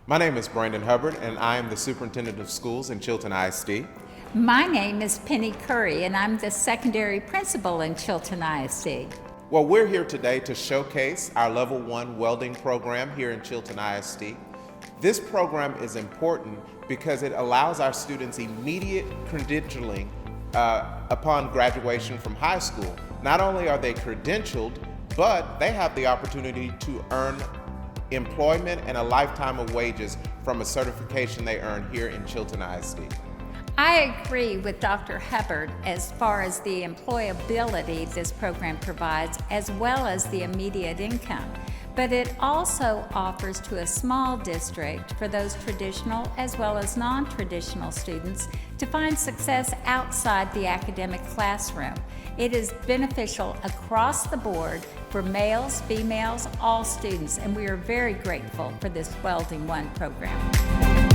My name is Brandon Hubbard, and I am the Superintendent of Schools in Chilton ISD. My name is Penny Curry, and I'm the secondary principal in Chilton ISD. Well, we're here today to showcase our Level 1 welding program here in Chilton ISD. This program is important because it allows our students immediate credentialing upon graduation from high school. Not only are they credentialed, but they have the opportunity to earn employment and a lifetime of wages from a certification they earn here in Chilton ISD. I agree with Dr. Hubbard as far as the employability this program provides, as well as the immediate income. But it also offers to a small district for those traditional as well as non-traditional students to find success outside the academic classroom. It is beneficial across the board for males, females, all students, and we are very grateful for this Welding 1 program.